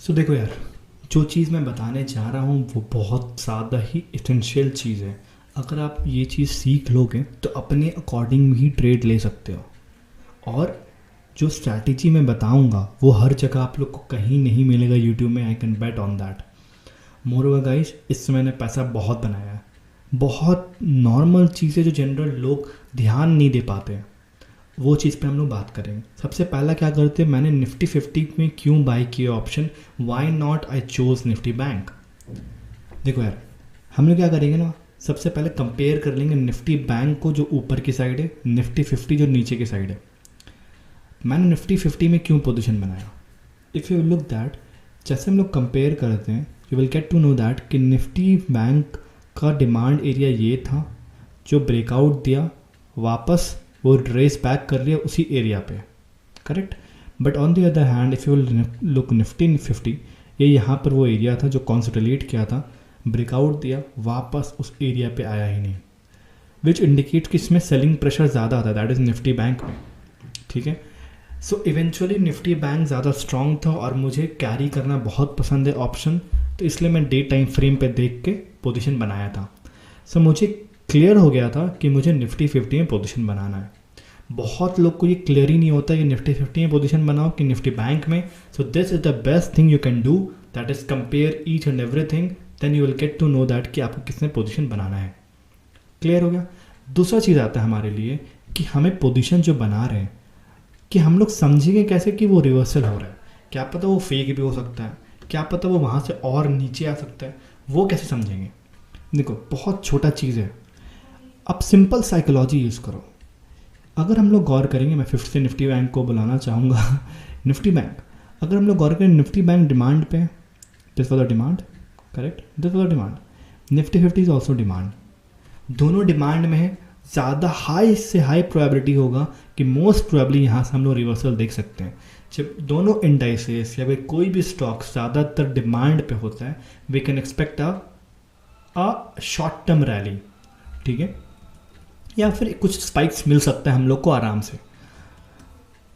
सो देखो यार, जो चीज़ मैं बताने जा रहा हूँ वो बहुत ज़्यादा ही इसेंशियल चीज़ है। अगर आप ये चीज़ सीख लोगे तो अपने अकॉर्डिंग ही ट्रेड ले सकते हो। और जो स्ट्रैटेजी मैं बताऊँगा वो हर जगह आप लोग को कहीं नहीं मिलेगा यूट्यूब में। I can bet on that. Moreover guys, इससे मैंने पैसा बहुत बनाया है। बहुत नॉर्मल चीज़ें जो जनरल लोग ध्यान नहीं दे पाते हैं, वो चीज़ पे हम लोग बात करेंगे। सबसे पहला क्या करते हैं, मैंने निफ्टी 50 में क्यों बाई किया option, why not I chose Nifty bank. देखो यार, हम लोग क्या करेंगे ना, सबसे पहले कंपेयर कर लेंगे निफ्टी बैंक को जो ऊपर की साइड है, निफ्टी 50 जो नीचे की साइड है। मैंने निफ्टी 50 में क्यों पोजीशन बनाया, इफ़ यू लुक दैट, जैसे हम लोग कंपेयर करते हैं you will get to know that कि निफ्टी बैंक का डिमांड एरिया ये था जो ब्रेकआउट दिया, वापस वो रेस बैक कर लिया उसी एरिया पे, correct. But on the other hand if you look Nifty 50, ये यहाँ पर वो एरिया था जो कॉन्सोलिडेट किया था, ब्रेकआउट दिया, वापस उस एरिया पे आया ही नहीं, विच इंडिकेट कि इसमें सेलिंग प्रेशर ज़्यादा था, दैट इज़ निफ्टी बैंक में। ठीक है, सो इवेंचुअली निफ्टी बैंक ज़्यादा स्ट्रॉन्ग था और मुझे कैरी करना बहुत पसंद है ऑप्शन, तो इसलिए मैं डे टाइम फ्रेम पे देख के पोजीशन बनाया था। सो मुझे क्लियर हो गया था कि मुझे निफ्टी 50 में पोजीशन बनाना है। बहुत लोग को ये क्लियर ही नहीं होता कि निफ्टी 50 में पोजीशन बनाओ कि निफ्टी बैंक में। So this is the best thing you can do, that is compare each and everything, then you will get to know that कि आपको किसमें पोजीशन बनाना है। क्लियर हो गया। दूसरा चीज़ आता है हमारे लिए कि हमें पोजीशन जो बना रहे हैं कि हम लोग समझेंगे कैसे कि वो रिवर्सल हो रहा है। क्या पता वो फेक भी हो सकता है, क्या पता वो वहाँ से और नीचे आ सकता है, वो कैसे समझेंगे। देखो, बहुत छोटा चीज़ है, अब सिंपल साइकोलॉजी यूज़ करो। अगर हम लोग गौर करेंगे, मैं 50 से निफ्टी बैंक को बुलाना चाहूँगा निफ्टी बैंक, अगर हम लोग गौर करें निफ्टी बैंक डिमांड पे, this was the demand, correct, this was the demand, Nifty 50 is also demand, दोनों डिमांड में है। ज़्यादा हाई से हाई प्रोबेबिलिटी होगा कि मोस्ट प्रोबेबली यहाँ से हम लोग रिवर्सल देख सकते हैं। जब दोनों इंडाइसेस या फिर कोई भी स्टॉक ज़्यादातर डिमांड पे होता है, we can expect a short term rally, ठीक है, या फिर कुछ स्पाइक्स मिल सकता है हम लोग को आराम से।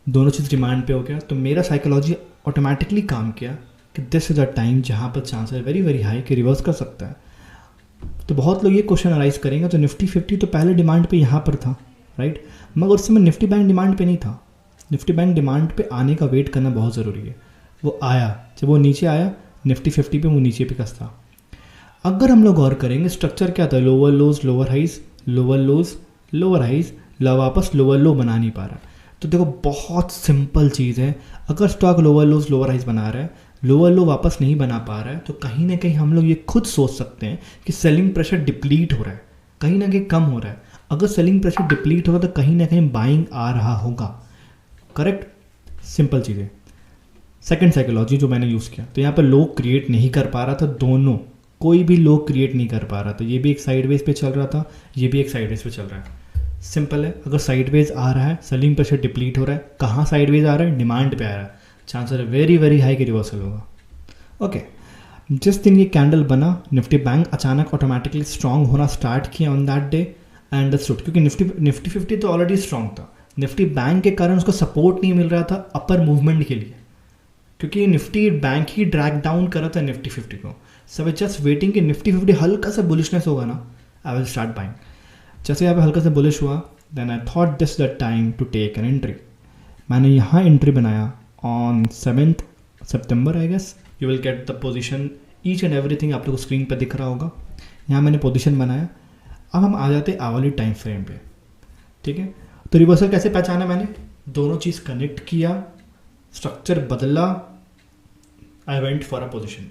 दोनों चीज़ डिमांड पे हो गया तो मेरा साइकोलॉजी ऑटोमेटिकली काम किया कि दिस इज़ अ टाइम जहाँ पर चांस है वेरी वेरी हाई कि रिवर्स कर सकता है। तो बहुत लोग ये क्वेश्चन अराइज करेंगे, तो निफ्टी 50 तो पहले डिमांड पे यहाँ पर था, राइट, मगर उस समय निफ्टी बैंक डिमांड पे नहीं था। निफ्टी बैंक डिमांड पे आने का वेट करना बहुत ज़रूरी है। वो आया, जब वो नीचे आया निफ्टी 50 पे, वो नीचे पे कस था। अगर हम लोग गौर करेंगे स्ट्रक्चर क्या था, lower lows lower highs, lower lows lower highs, वापस लोअर लो बना नहीं पा रहा। तो देखो बहुत सिंपल चीज़ है, अगर stock lower lows lower highs बना रहा है, लोअर लो वापस नहीं बना पा रहा है, तो कहीं ना कहीं हम लोग ये खुद सोच सकते हैं कि सेलिंग प्रेशर डिप्लीट हो रहा है, कहीं ना कहीं कम हो रहा है। अगर सेलिंग प्रेशर डिप्लीट हो रहा है तो कहीं ना कहीं बाइंग आ रहा होगा, करेक्ट, सिंपल चीज़ है। सेकेंड साइकोलॉजी जो मैंने यूज़ किया, तो यहाँ पर लो क्रिएट नहीं कर पा रहा था, दोनों कोई भी लो क्रिएट नहीं कर पा रहा था। ये भी एक साइडवेज पे चल रहा था, ये भी एक साइडवेज पे चल रहा है। सिंपल है, अगर साइडवेज आ रहा है, सेलिंग प्रेशर डिप्लीट हो रहा है, कहाँ साइडवेज आ रहा है, डिमांड पे आ रहा है, चांसेस है वेरी वेरी हाई कि रिवर्सल होगा। ओके, जिस दिन ये कैंडल बना, निफ्टी बैंक अचानक ऑटोमेटिकली स्ट्रांग होना स्टार्ट किया on that day. I understood, क्योंकि निफ्टी 50 तो ऑलरेडी स्ट्रांग था, निफ्टी बैंक के कारण उसको सपोर्ट नहीं मिल रहा था अपर मूवमेंट के लिए, क्योंकि निफ्टी बैंक ही ड्रैग डाउन कर रहा था निफ्टी 50 को। सो वे जस्ट वेटिंग कि निफ्टी 50 हल्का सा बुलिशनेस होगा ना, आई विल स्टार्ट बाइंग। जैसे यहाँ पे हल्का सा बुलिश हुआ, then I thought this the time to take an entry. मैंने यहाँ एंट्री बनाया ऑन 7 सितंबर, I guess you will get the position, each and everything आप लोग को स्क्रीन पर दिख रहा होगा। यहाँ मैंने पोजीशन बनाया। अब हम आ जाते आवली टाइम फ्रेम पे, ठीक है। तो रिवर्सल कैसे पहचाना मैंने, दोनों चीज़ कनेक्ट किया, स्ट्रक्चर बदला, I went for a position.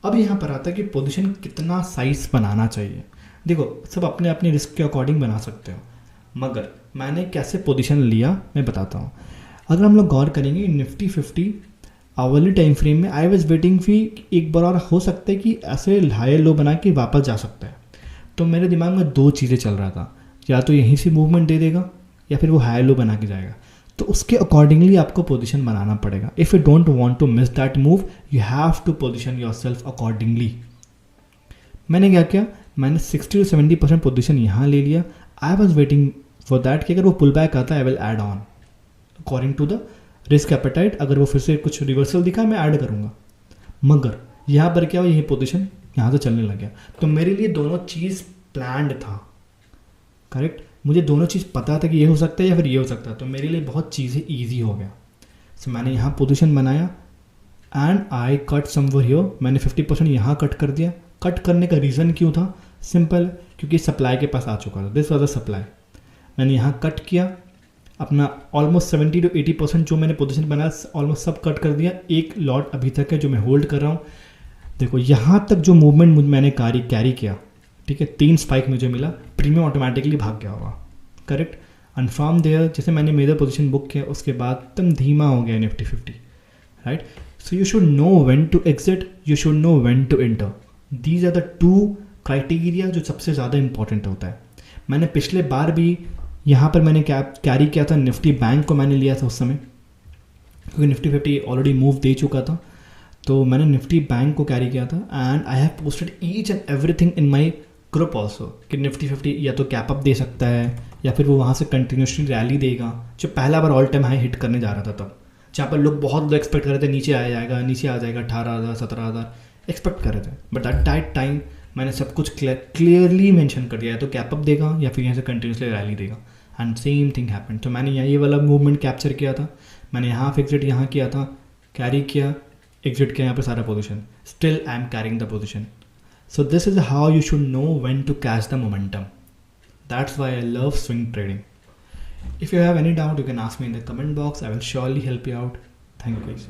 अब यहाँ पर आता है कि पोजीशन कितना साइज बनाना चाहिए। देखो, सब अपने अपने रिस्क के अकॉर्डिंग बना सकते हो, मगर मैंने कैसे पोजीशन लिया मैं बताता हूँ। अगर हम लोग गौर करेंगे निफ्टी 50 आवली टाइम फ्रेम में, आई वॉज वेटिंग फी एक बार और हो सकता है कि ऐसे हाई लो बना के वापस जा सकता है। तो मेरे दिमाग में दो चीज़ें चल रहा था, या तो यहीं से मूवमेंट दे देगा या फिर वो हाई लो बना के जाएगा। तो उसके अकॉर्डिंगली आपको पोजीशन बनाना पड़ेगा। If you don't want to miss that move, you have to position yourself accordingly. मैंने क्या किया, मैंने 60 to 70% पोजीशन यहाँ ले लिया। I was waiting for that कि अगर वो पुल बैक आता है, I will add on according to the risk appetite. अगर वो फिर से कुछ रिवर्सल दिखा, मैं ऐड करूँगा। मगर यहाँ पर क्या हुआ, यही पोजीशन यहाँ से चलने लग गया। तो मेरे लिए दोनों चीज़ प्लान्ड था, करेक्ट। मुझे दोनों चीज़ पता था कि ये हो सकता है या फिर ये हो सकता है, तो मेरे लिए बहुत चीज़ें ईजी हो गया। सो मैंने यहाँ पोजीशन बनाया and I cut somewhere here, मैंने 50% यहाँ कट कर दिया। कट करने का रीज़न क्यों था, सिंपल, क्योंकि सप्लाई के पास आ चुका था, दिस वॉज द सप्लाई। मैंने यहाँ कट किया अपना ऑलमोस्ट 70 to 80% जो मैंने पोजीशन बनाया ऑलमोस्ट सब कट कर दिया। एक लॉट अभी तक है जो मैं होल्ड कर रहा हूँ। देखो यहाँ तक जो मूवमेंट मैंने कैरी किया, ठीक है, 3 स्पाइक मुझे मिला, प्रीमियम ऑटोमेटिकली भाग गया होगा, करेक्ट। एंड फ्रॉम देयर जैसे मैंने मेजर पोजीशन बुक किया उसके बाद एकदम धीमा हो गया Nifty 50, right. So you should know when to exit, you should know when to enter. These are the 2 criteria जो सबसे ज़्यादा इंपॉर्टेंट होता है। मैंने पिछले बार भी यहाँ पर मैंने कैरी किया था, निफ्टी बैंक को मैंने लिया था उस समय, क्योंकि निफ्टी 50 ऑलरेडी मूव दे चुका था, तो मैंने निफ्टी बैंक को कैरी किया था। And I have posted each and everything in my group also कि निफ्टी 50 या तो कैप अप दे सकता है या फिर वो वहाँ से कंटिन्यूसली रैली देगा, जो पहला बार ऑल टाइम हाई हिट करने जा रहा था तब, जहाँ पर लोग बहुत लोग एक्सपेक्ट कर रहे थे नीचे आ जाएगा 18,000 17,000 एक्सपेक्ट कर रहे थे। बट एट दैट टाइम मैंने सब कुछ क्लियरली मेंशन कर दिया है, तो कैप अप देगा या फिर यहाँ से कंटिन्यूसली रैली देगा। And same thing happened. तो मैंने यहाँ ये वाला मूवमेंट कैप्चर किया था, मैंने यहाँ एग्जिट यहाँ किया था, कैरी किया, एग्जिट किया यहाँ पर सारा position, still I am carrying the position. So this is how you should know when to catch the momentum. That's why I love swing trading. If you have any doubt, you can ask me in the comment box. I will surely help you out. Thank you guys.